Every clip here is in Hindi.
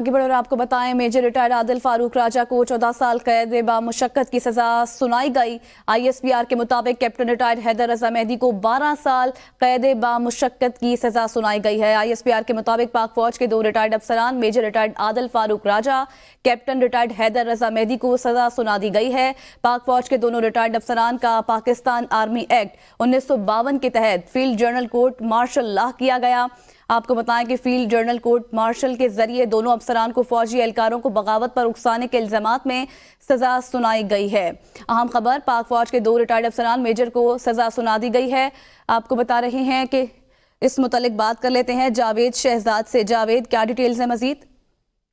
आगे बढ़कर आपको बताएं, मेजर रिटायर्ड आदिल फारूक राजा को 14 साल कैद बामुशक्कत की सजा सुनाई गई। आईएसपीआर के मुताबिक कैप्टन रिटायर्ड हैदर रजा मेहदी को 12 साल कैद बामुशक्कत की सजा सुनाई गई है। आईएसपीआर के मुताबिक पाक फौज के 2 रिटायर्ड अफसरान major retired Adil Farooq Raja, captain retired Haider Raza Mehdi को सजा सुना दी गई है। पाक फौज के दोनों रिटायर्ड अफसरान का पाकिस्तान आर्मी एक्ट 1952 के तहत field general court martial law किया गया। आपको बताएं कि फील्ड जनरल कोर्ट मार्शल के जरिए दोनों अफसरान को फौजी एहलकारों को बगावत पर उकसाने के इल्जामात में सजा सुनाई गई है। अहम खबर, पाक फौज के 2 रिटायर्ड अफसरान मेजर को सजा सुना दी गई है। आपको बता रहे हैं कि इस मुतालिक बात कर लेते हैं जावेद शहजाद से। जावेद, क्या डिटेल्स है मजीद?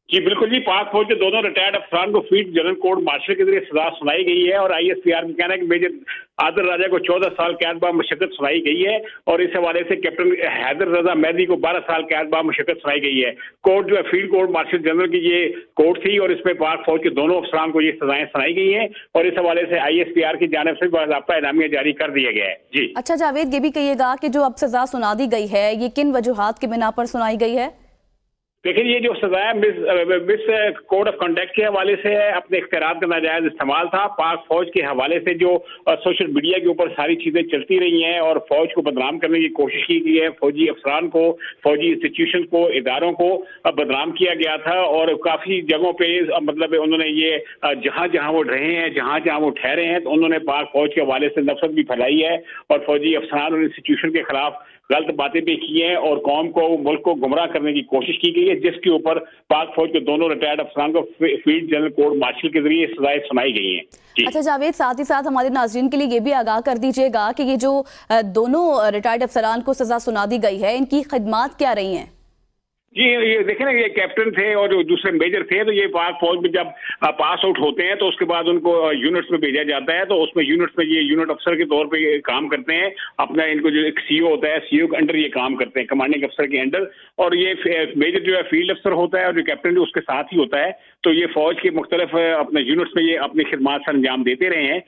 जी बिल्कुल जी, पाक फौज के दोनों रिटायर्ड अफसरान को फील्ड जनरल कोर्ट मार्शल के जरिए सजा सुनाई गई है और आईएसपीआर का कहना है कि मेजर आदिल राजा को 14 साल कैद बामुशक्कत सुनाई गई है और इस हवाले से कैप्टन हैदर रजा मेहदी को 12 साल कैद बामुशक्कत सुनाई गई है। कोर्ट जो है फील्ड कोर्ट मार्शल जनरल की ये कोर्ट थी और इसमें पाक फौज के दोनों अफसरान को ये सजाएं सुनाई गई हैं और इस हवाले से आईएसपीआर की जानिब से बाकायदा इनामिया जारी कर दिया गया है। जी अच्छा जावेद, ये भी कहिएगा कि जो अब सजा सुना दी गई है ये किन वजूहात की बिना पर सुनाई गई है? लेकिन ये जो सजा है मिस कोड ऑफ कंडक्ट के हवाले से है, अपने इख्तियार का नाजायज इस्तेमाल था। पाक फौज के हवाले से जो सोशल मीडिया के ऊपर सारी चीजें चलती रही हैं और फौज को बदनाम करने की कोशिश की गई है, फौजी अफसरान को, फौजी इंस्टीट्यूशन को, इदारों को बदनाम किया गया था और काफी जगहों पे मतलब उन्होंने ये जहां जहां वो रहे हैं, जहां जहां वो ठहरे हैं, तो उन्होंने पाक फौज के हवाले से नफरत भी फैलाई है और फौजी अफसरान और इंस्टीट्यूशन के खिलाफ गलत बातें भी की हैं और कौम को, मुल्क को गुमराह करने की कोशिश की गई है, जिसके ऊपर पाक फौज के दोनों रिटायर्ड अफसरान को फील्ड जनरल कोर्ट मार्शल के जरिए सजाएं सुनाई गई हैं। अच्छा जावेद, साथ ही साथ हमारे नाज़रीन के लिए ये भी आगाह कर दीजिएगा कि ये जो दोनों रिटायर्ड अफसरान को सजा सुना दी गई है, इनकी खिदमात क्या रही हैं? जी ये देखें ना, ये कैप्टन थे और जो दूसरे मेजर थे, तो ये पाक फौज में जब पास आउट होते हैं तो उसके बाद उनको यूनिट्स में भेजा जाता है, तो उसमें यूनिट्स में ये यूनिट अफसर के तौर पे ये काम करते हैं। अपना इनको जो एक सीओ होता है, सीओ के अंडर ये काम करते हैं, कमांडिंग अफसर के अंडर। और ये मेजर जो है फील्ड अफसर होता है और जो कैप्टन जो उसके साथ ही होता है। तो ये फौज के मुख्तलिफ अपने यूनिट्स में ये अपनी खिदमात से अंजाम देते रहे हैं।